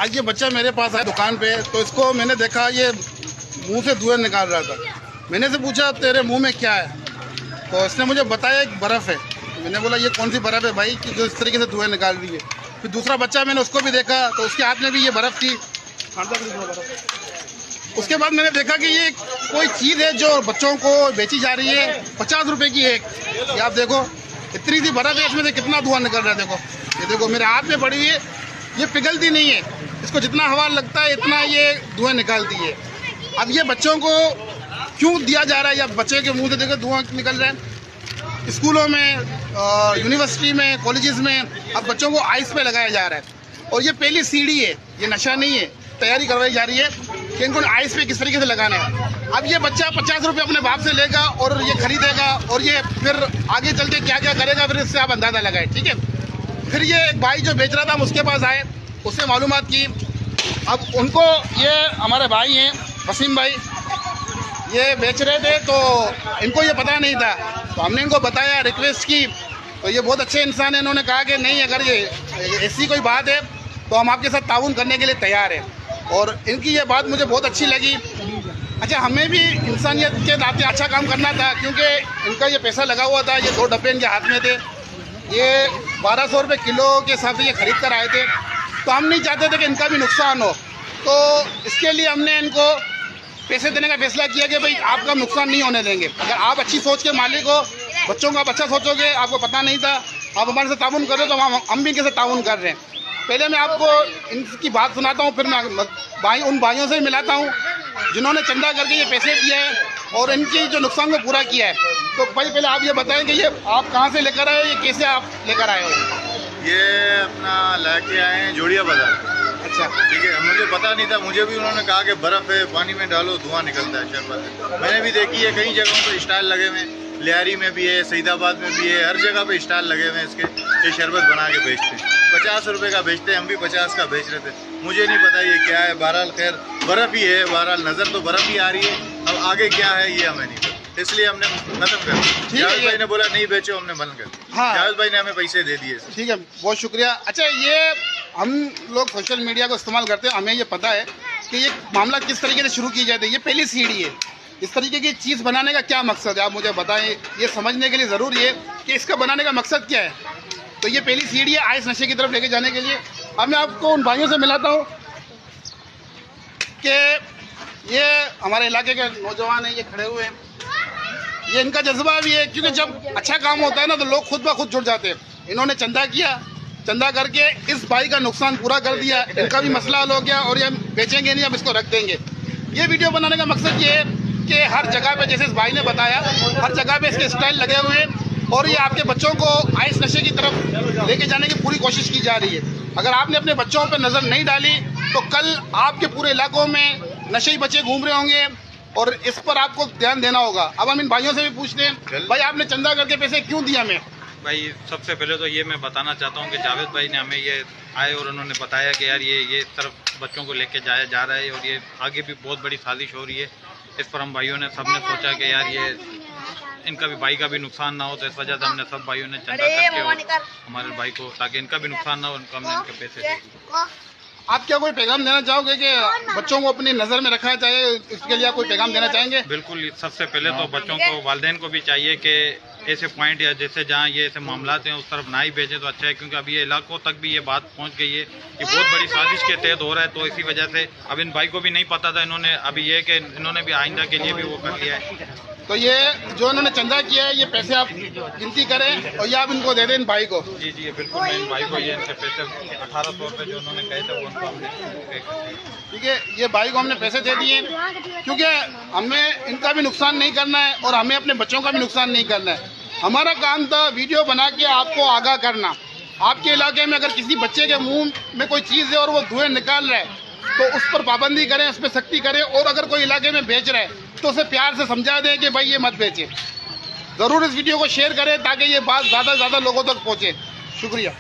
आज ये बच्चा मेरे पास आया दुकान पे, तो इसको मैंने देखा ये मुंह से धुआं निकाल रहा था। मैंने से पूछा तेरे मुंह में क्या है, तो इसने मुझे बताया एक बर्फ़ है। तो मैंने बोला ये कौन सी बर्फ़ है भाई कि जो इस तरीके से धुआं निकाल रही है। फिर दूसरा बच्चा मैंने उसको भी देखा, तो उसके हाथ में भी ये बर्फ़ थी। उसके बाद मैंने देखा कि ये कोई चीज़ है जो बच्चों को बेची जा रही है, 50 रुपये की एक। ये आप देखो इतनी सी बर्फ़ है, इसमें से कितना धुआं निकल रहा है। देखो ये देखो मेरे हाथ में पड़ी हुई है, ये पिघलती नहीं है, इसको जितना हवा लगता है इतना ये धुआं निकालती है। अब ये बच्चों को क्यों दिया जा रहा है, या बच्चे के मुंह से देखो धुआं निकल रहा है। स्कूलों में, यूनिवर्सिटी में, कॉलेजेस में अब बच्चों को आइस पे लगाया जा रहा है। और ये पहली सीढ़ी है, ये नशा नहीं है, तैयारी करवाई जा रही है कि इनको आइस पे किस तरीके से लगाना है। अब ये बच्चा 50 रुपये अपने बाप से लेगा और ये खरीदेगा, और ये फिर आगे चल के क्या क्या करेगा फिर इससे आप अंदाज़ा लगाए, ठीक है। फिर ये एक भाई जो बेच रहा था हम उसके पास आए, उससे मालूमात की। अब उनको, ये हमारे भाई हैं वसीम भाई, ये बेच रहे थे, तो इनको ये पता नहीं था, तो हमने इनको बताया, रिक्वेस्ट की, तो ये बहुत अच्छे इंसान हैं। इन्होंने कहा कि नहीं, अगर ये ऐसी कोई बात है तो हम आपके साथ ताउन करने के लिए तैयार हैं। और इनकी ये बात मुझे बहुत अच्छी लगी। अच्छा, हमें भी इंसानियत के नाते अच्छा काम करना था, क्योंकि इनका ये पैसा लगा हुआ था, ये 2 डब्बे इनके हाथ में थे, ये 1200 रुपये किलो के हिसाब से ये ख़रीद कर आए थे। तो हम नहीं चाहते थे कि इनका भी नुकसान हो, तो इसके लिए हमने इनको पैसे देने का फैसला किया कि भाई आपका नुकसान नहीं होने देंगे। अगर आप अच्छी सोच के मालिक हो, बच्चों को आप अच्छा सोचोगे, आपको पता नहीं था, आप हमारे साथ ताउन कर रहे हो, तो हम भी इनके साथ ताउन कर रहे हैं। पहले मैं आपको इनकी बात सुनाता हूँ, फिर मैं उन भाइयों से मिलाता हूँ जिन्होंने चंदा करके ये पैसे दिए हैं और इनकी जो नुकसान को पूरा किया है। तो भाई पहले आप ये बताएं कि ये आप कहाँ से लेकर आए, ये कैसे आप लेकर आए हो? ये अपना लेके आए हैं जोड़िया बाजार। अच्छा, ठीक है, मुझे पता नहीं था, मुझे भी उन्होंने कहा कि बर्फ़ है, पानी में डालो धुआं निकलता है, शरबत है। मैंने भी देखी है, कई जगहों पर स्टॉल लगे हुए हैं, लियारी में भी है, सईदाबाद में भी है, हर जगह पे स्टॉल लगे हुए हैं इसके। ये शरबत बना के बेचते हैं, 50 रुपये का बेचते हैं, हम भी 50 का बेच रहे थे। मुझे नहीं पता ये क्या है, बहरहाल खैर बर्फ़ ही है, बहरहाल नज़र तो बर्फ़ ही आ रही है। अब आगे क्या है ये हमें नहीं पता, इसलिए हमने खत्म कर दिया। जावेद भाई ने बोला नहीं बेचो, हमने बंद कर दिया। हाँ, जावेद भाई ने हमें पैसे दे दिए। ठीक है, बहुत शुक्रिया। अच्छा, ये हम लोग सोशल मीडिया को इस्तेमाल करते हैं, हमें ये पता है कि ये मामला किस तरीके से शुरू की जाती है। ये पहली सीढ़ी है, इस तरीके की चीज़ बनाने का क्या मकसद है आप मुझे बताएं। ये समझने के लिए ज़रूरी है कि इसका बनाने का मकसद क्या है। तो ये पहली सीढ़ी है आइस नशे की तरफ लेके जाने के लिए। अब मैं आपको उन भाइयों से मिलाता हूँ कि ये हमारे इलाके के नौजवान हैं, ये खड़े हुए हैं। ये इनका जज्बा भी है, क्योंकि जब अच्छा काम होता है ना तो लोग खुद ब खुद जुड़ जाते हैं। इन्होंने चंदा किया, चंदा करके इस भाई का नुकसान पूरा कर दिया, इनका भी मसला हल हो गया, और ये बेचेंगे नहीं, अब इसको रख देंगे। ये वीडियो बनाने का मकसद ये है कि हर जगह पे, जैसे इस भाई ने बताया, हर जगह पे इसके स्टाइल लगे हुए हैं, और ये आपके बच्चों को आइस नशे की तरफ लेके जाने की पूरी कोशिश की जा रही है। अगर आपने अपने बच्चों पर नज़र नहीं डाली तो कल आपके पूरे इलाकों में नशे ही बच्चे घूम रहे होंगे, और इस पर आपको ध्यान देना होगा। अब हम इन भाइयों से भी पूछते हैं, भाई आपने चंदा करके पैसे क्यों दिया हमें? भाई सबसे पहले तो ये मैं बताना चाहता हूँ कि जावेद भाई ने हमें ये आए और उन्होंने बताया कि यार ये इस तरफ बच्चों को लेके जाया जा रहा है, और ये आगे भी बहुत बड़ी साजिश हो रही है। इस पर हम भाइयों ने सबने सोचा कि यार ये इनका भी, भाई का भी नुकसान ना हो, तो इस वजह से हमने सब भाइयों ने चंदा करके हमारे भाई को, ताकि इनका भी नुकसान ना हो, उनको हमने इनके पैसे दे। आप क्या कोई पैगाम देना चाहोगे कि बच्चों को अपनी नज़र में रखा जाए, इसके लिए आप कोई पैगाम देना चाहेंगे? बिल्कुल, सबसे पहले तो बच्चों को, वालिदैन को भी चाहिए कि ऐसे पॉइंट या जैसे जहाँ ये ऐसे मामलात हैं उस तरफ ना ही भेजें तो अच्छा है, क्योंकि अभी ये इलाकों तक भी ये बात पहुँच गई है कि बहुत बड़ी साजिश के तहत हो रहा है। तो इसी वजह से अब इन भाई को भी नहीं पता था, इन्होंने अभी ये कि इन्होंने भी आइंदा के लिए भी वो कर लिया है। तो ये जो इन्होंने चंदा किया है, ये पैसे आप गिनती करें और ये आप इनको दे दें इन भाई को। जी जी बिल्कुल, मैं इन भाई को ये इनसे पैसे 1800 रुपये जो उन्होंने कहे थे वो उनको हमने पे कर दिए। ठीक है, ये भाई को हमने पैसे दे दिए, क्योंकि हमें इनका भी नुकसान नहीं करना है और हमें अपने बच्चों का भी नुकसान नहीं करना है। हमारा काम था वीडियो बना के आपको आगाह करना। आपके इलाके में अगर किसी बच्चे के मुंह में कोई चीज़ है और वो धुएं निकाल रहा है तो उस पर पाबंदी करें, उस पर सख्ती करें, और अगर कोई इलाके में बेच रहा है तो उसे प्यार से समझा दें कि भाई ये मत बेचे। ज़रूर इस वीडियो को शेयर करें ताकि ये बात ज़्यादा से ज़्यादा लोगों तक पहुँचे। शुक्रिया।